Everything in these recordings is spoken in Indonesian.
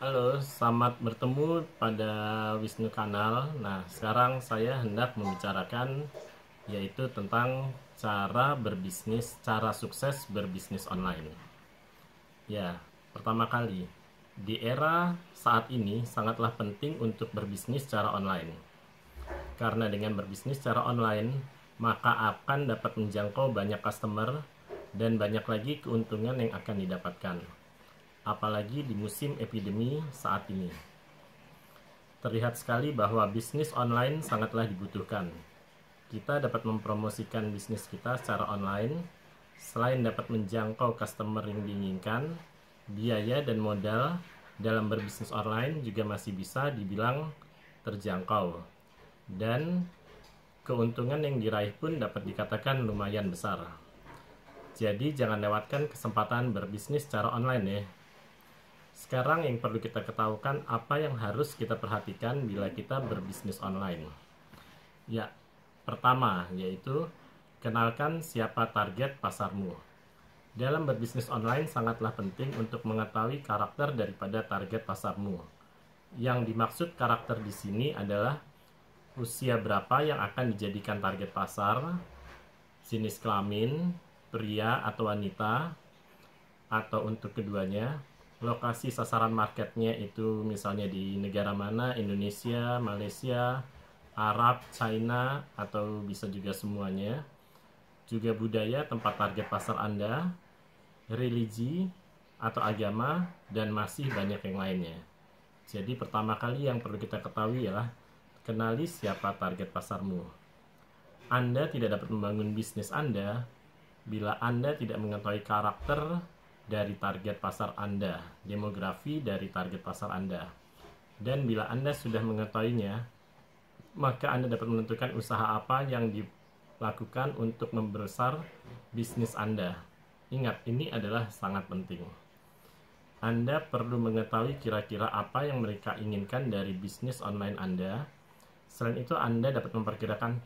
Halo, selamat bertemu pada Wisnu Kanal. Nah, sekarang saya hendak membicarakan yaitu tentang cara berbisnis, cara sukses berbisnis online. Ya, pertama kali, di era saat ini sangatlah penting untuk berbisnis secara online. Karena dengan berbisnis secara online, maka akan dapat menjangkau banyak customer dan banyak lagi keuntungan yang akan didapatkan. Apalagi di musim epidemi saat ini. Terlihat sekali bahwa bisnis online sangatlah dibutuhkan. Kita dapat mempromosikan bisnis kita secara online, selain dapat menjangkau customer yang diinginkan, biaya dan modal dalam berbisnis online juga masih bisa dibilang terjangkau. Dan keuntungan yang diraih pun dapat dikatakan lumayan besar. Jadi jangan lewatkan kesempatan berbisnis secara online ya. Sekarang yang perlu kita ketahukan apa yang harus kita perhatikan bila kita berbisnis online. Ya, pertama yaitu kenalkan siapa target pasarmu. Dalam berbisnis online sangatlah penting untuk mengetahui karakter daripada target pasarmu. Yang dimaksud karakter di sini adalah usia berapa yang akan dijadikan target pasar, jenis kelamin, pria atau wanita, atau untuk keduanya, lokasi sasaran marketnya itu misalnya di negara mana, Indonesia, Malaysia, Arab, China, atau bisa juga semuanya. Juga budaya tempat target pasar Anda, religi atau agama, dan masih banyak yang lainnya. Jadi pertama kali yang perlu kita ketahui ialah kenali siapa target pasarmu. Anda tidak dapat membangun bisnis Anda bila Anda tidak mengetahui karakter dari target pasar Anda, demografi dari target pasar Anda. Dan bila Anda sudah mengetahuinya, maka Anda dapat menentukan usaha apa yang dilakukan untuk membesar bisnis Anda. Ingat, ini adalah sangat penting. Anda perlu mengetahui kira-kira apa yang mereka inginkan dari bisnis online Anda. Selain itu, Anda dapat memperkirakan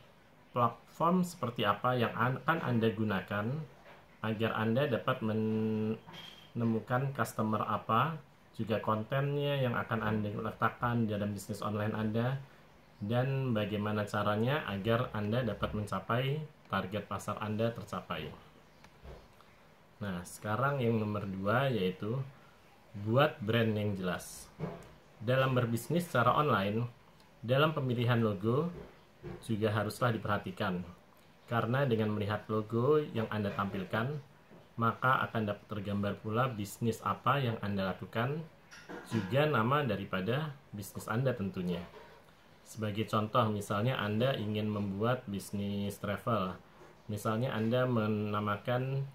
platform seperti apa yang akan Anda gunakan agar Anda dapat menemukan customer apa, juga kontennya yang akan Anda letakkan dalam bisnis online Anda, dan bagaimana caranya agar Anda dapat mencapai target pasar Anda tercapai. Nah, sekarang yang nomor 2 yaitu buat brand yang jelas. Dalam berbisnis secara online, dalam pemilihan logo juga haruslah diperhatikan. Karena dengan melihat logo yang Anda tampilkan, maka akan dapat tergambar pula bisnis apa yang Anda lakukan, juga nama daripada bisnis Anda tentunya. Sebagai contoh, misalnya Anda ingin membuat bisnis travel. Misalnya Anda menamakan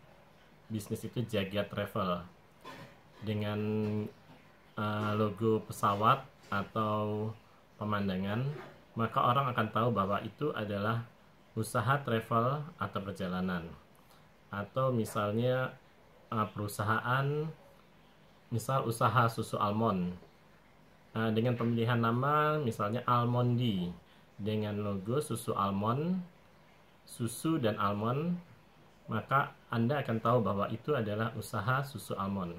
bisnis itu Jagat Travel dengan logo pesawat atau pemandangan, maka orang akan tahu bahwa itu adalah usaha travel atau perjalanan. Atau misalnya perusahaan, misal usaha susu almond, dengan pemilihan nama misalnya Almondi dengan logo susu almond, susu dan almond, maka Anda akan tahu bahwa itu adalah usaha susu almond.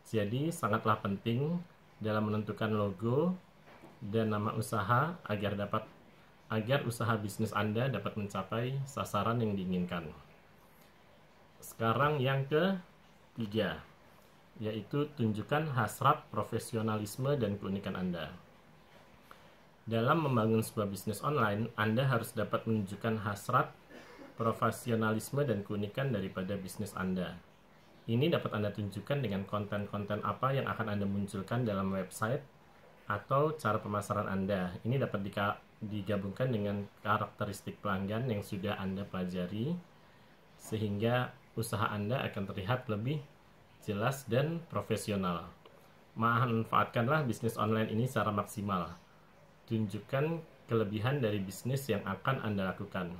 Jadi sangatlah penting dalam menentukan logo dan nama usaha agar usaha bisnis Anda dapat mencapai sasaran yang diinginkan. Sekarang yang ketiga, yaitu tunjukkan hasrat profesionalisme dan keunikan Anda. Dalam membangun sebuah bisnis online, Anda harus dapat menunjukkan hasrat profesionalisme dan keunikan daripada bisnis Anda. Ini dapat Anda tunjukkan dengan konten-konten apa yang akan Anda munculkan dalam website atau cara pemasaran Anda. Ini dapat digabungkan dengan karakteristik pelanggan yang sudah Anda pelajari, sehingga usaha Anda akan terlihat lebih jelas dan profesional. Manfaatkanlah bisnis online ini secara maksimal. Tunjukkan kelebihan dari bisnis yang akan Anda lakukan.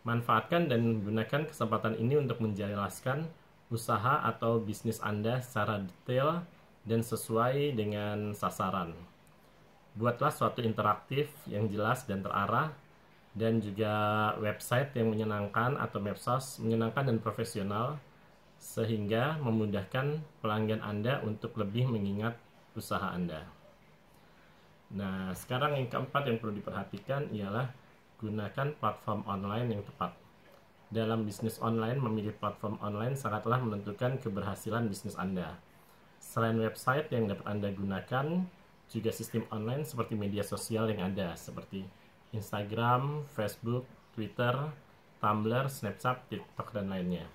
Manfaatkan dan gunakan kesempatan ini untuk menjelaskan usaha atau bisnis Anda secara detail dan sesuai dengan sasaran. Buatlah suatu interaktif yang jelas dan terarah, dan juga website yang menyenangkan atau medsos menyenangkan dan profesional, sehingga memudahkan pelanggan Anda untuk lebih mengingat usaha Anda. Nah, sekarang yang keempat yang perlu diperhatikan ialah gunakan platform online yang tepat. Dalam bisnis online, memilih platform online sangatlah menentukan keberhasilan bisnis Anda. Selain website yang dapat Anda gunakan, juga sistem online seperti media sosial yang ada, seperti Instagram, Facebook, Twitter, Tumblr, Snapchat, TikTok, dan lainnya.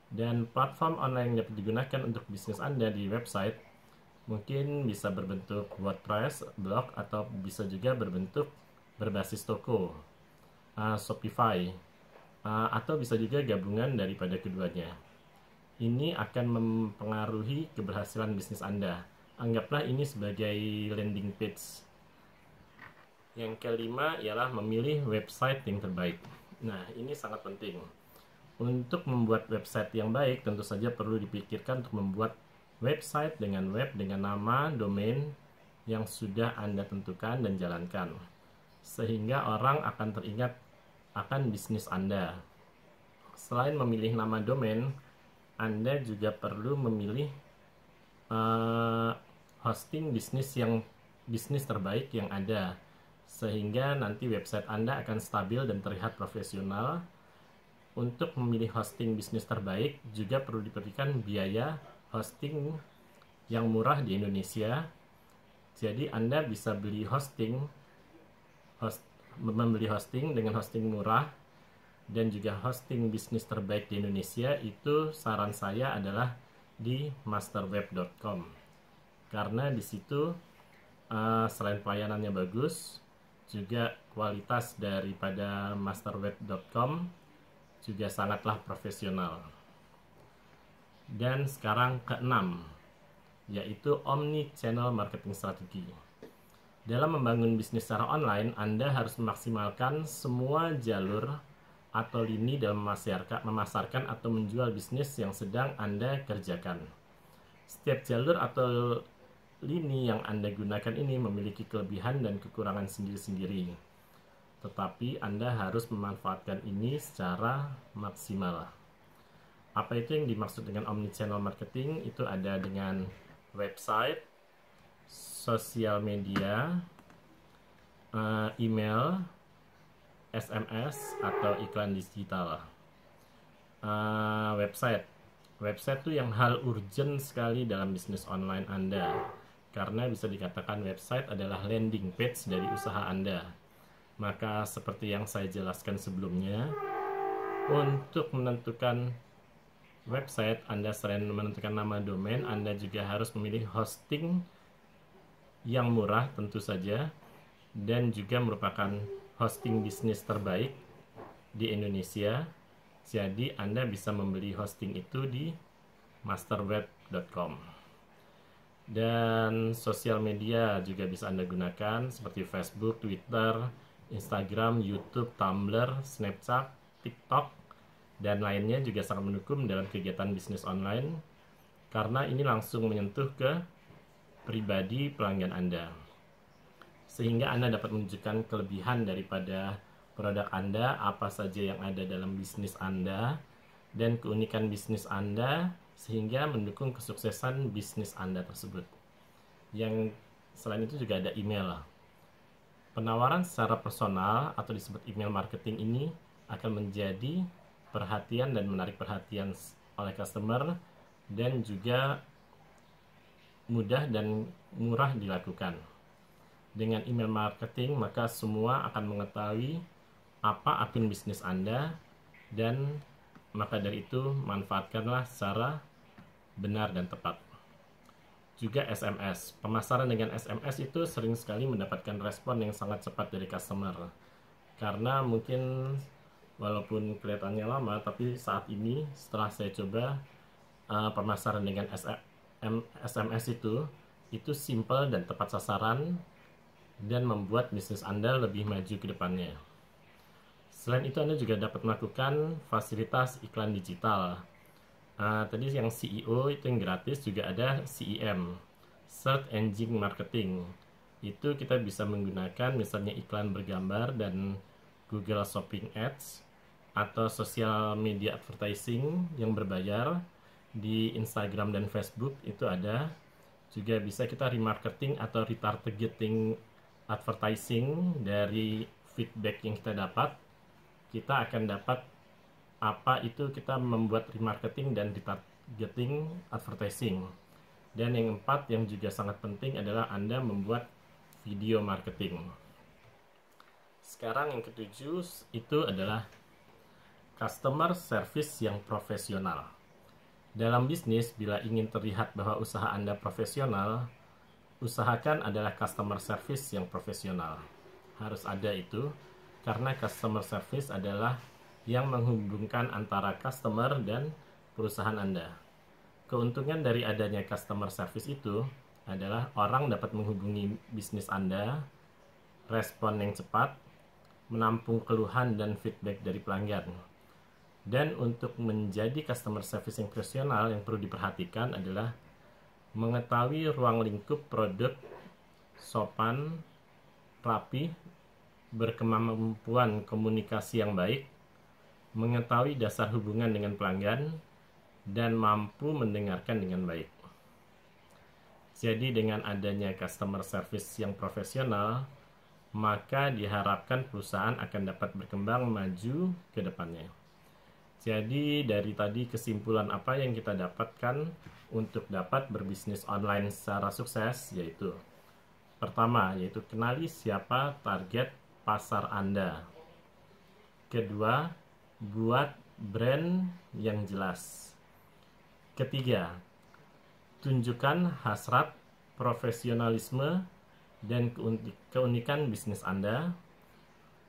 Dan platform online yang dapat digunakan untuk bisnis Anda di website mungkin bisa berbentuk WordPress, blog, atau bisa juga berbentuk berbasis toko, Shopify, atau bisa juga gabungan daripada keduanya. Ini akan mempengaruhi keberhasilan bisnis Anda. Anggaplah ini sebagai landing page. Yang kelima ialah memilih website yang terbaik. Nah, ini sangat penting. Untuk membuat website yang baik, tentu saja perlu dipikirkan untuk membuat website dengan web dengan nama, domain yang sudah Anda tentukan dan jalankan, sehingga orang akan teringat akan bisnis Anda. Selain memilih nama domain, Anda juga perlu memilih hosting bisnis terbaik yang ada, sehingga nanti website Anda akan stabil dan terlihat profesional. Untuk memilih hosting bisnis terbaik juga perlu diperhatikan biaya hosting yang murah di Indonesia. Jadi Anda bisa membeli hosting dengan hosting murah dan juga hosting bisnis terbaik di Indonesia. Itu saran saya adalah di masterweb.com, karena di situ selain pelayanannya bagus, juga kualitas daripada masterweb.com juga sangatlah profesional. Dan sekarang keenam, yaitu omni-channel marketing strategi. Dalam membangun bisnis secara online, Anda harus memaksimalkan semua jalur atau lini dalam memasarkan atau menjual bisnis yang sedang Anda kerjakan. Setiap jalur atau lini yang Anda gunakan ini memiliki kelebihan dan kekurangan sendiri-sendiri. Tetapi Anda harus memanfaatkan ini secara maksimal. Apa itu yang dimaksud dengan omnichannel marketing? Itu ada dengan website, sosial media, email, SMS, atau iklan digital. Website itu yang hal urgent sekali dalam bisnis online Anda, karena bisa dikatakan website adalah landing page dari usaha Anda. Maka seperti yang saya jelaskan sebelumnya, untuk menentukan website, Anda selain menentukan nama domain, Anda juga harus memilih hosting yang murah tentu saja, dan juga merupakan hosting bisnis terbaik di Indonesia. Jadi Anda bisa membeli hosting itu di masterweb.com. Dan sosial media juga bisa Anda gunakan seperti Facebook, Twitter, Instagram, YouTube, Tumblr, Snapchat, TikTok, dan lainnya juga sangat mendukung dalam kegiatan bisnis online, karena ini langsung menyentuh ke pribadi pelanggan Anda, sehingga Anda dapat menunjukkan kelebihan daripada produk Anda, apa saja yang ada dalam bisnis Anda, dan keunikan bisnis Anda, sehingga mendukung kesuksesan bisnis Anda tersebut. Yang selain itu juga ada email. Penawaran secara personal atau disebut email marketing ini akan menjadi perhatian dan menarik perhatian oleh customer, dan juga mudah dan murah dilakukan. Dengan email marketing, maka semua akan mengetahui apa akun bisnis Anda, dan maka dari itu manfaatkanlah secara benar dan tepat. Juga SMS. Pemasaran dengan SMS itu sering sekali mendapatkan respon yang sangat cepat dari customer. Karena mungkin walaupun kelihatannya lama, tapi saat ini setelah saya coba pemasaran dengan SMS itu simple dan tepat sasaran, dan membuat bisnis Anda lebih maju ke depannya. Selain itu, Anda juga dapat melakukan fasilitas iklan digital. Tadi yang CEO itu yang gratis, juga ada SEM, Search Engine Marketing. Itu kita bisa menggunakan misalnya iklan bergambar dan Google Shopping Ads, atau social media advertising yang berbayar, di Instagram dan Facebook itu ada. Juga bisa kita remarketing atau retargeting advertising dari feedback yang kita dapat. Kita akan dapat apa itu kita membuat remarketing dan retargeting advertising. Dan yang keempat yang juga sangat penting adalah Anda membuat video marketing. Sekarang yang ketujuh itu adalah customer service yang profesional. Dalam bisnis, bila ingin terlihat bahwa usaha Anda profesional, usahakan adalah customer service yang profesional. Harus ada itu, karena customer service adalah yang menghubungkan antara customer dan perusahaan Anda. Keuntungan dari adanya customer service itu adalah orang dapat menghubungi bisnis Anda, respon yang cepat, menampung keluhan dan feedback dari pelanggan. Dan untuk menjadi customer service yang profesional, yang perlu diperhatikan adalah mengetahui ruang lingkup produk, sopan, rapi, berkemampuan komunikasi yang baik, mengetahui dasar hubungan dengan pelanggan, dan mampu mendengarkan dengan baik. Jadi dengan adanya customer service yang profesional, maka diharapkan perusahaan akan dapat berkembang maju ke depannya. Jadi dari tadi kesimpulan apa yang kita dapatkan untuk dapat berbisnis online secara sukses, yaitu pertama, yaitu kenali siapa target pasar Anda. Kedua, buat brand yang jelas. Ketiga, tunjukkan hasrat, profesionalisme, dan keunikan bisnis Anda.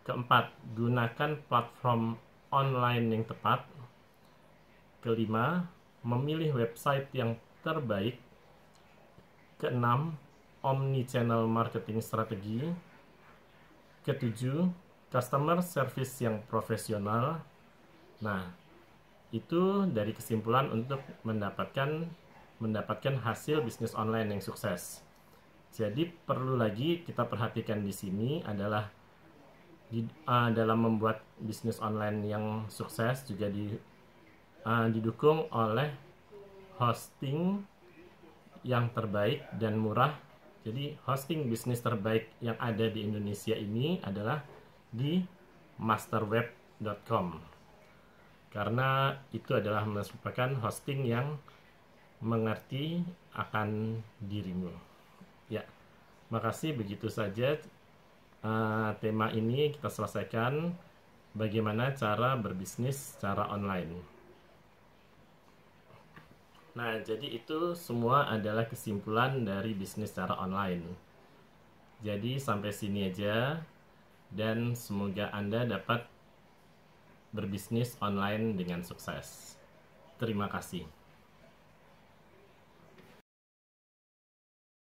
Keempat, gunakan platform online yang tepat. Kelima, memilih website yang terbaik. Keenam, omni-channel marketing strategi. Ketujuh, customer service yang profesional. Nah, itu dari kesimpulan untuk mendapatkan hasil bisnis online yang sukses. Jadi perlu lagi kita perhatikan di sini adalah dalam membuat bisnis online yang sukses juga didukung oleh hosting yang terbaik dan murah. Jadi hosting bisnis terbaik yang ada di Indonesia ini adalah di masterweb.com, karena itu adalah merupakan hosting yang mengerti akan dirimu. Ya, makasih, begitu saja tema ini kita selesaikan, bagaimana cara berbisnis secara online. Nah, jadi itu semua adalah kesimpulan dari bisnis secara online. Jadi sampai sini aja, dan semoga Anda dapat berbisnis online dengan sukses. Terima kasih.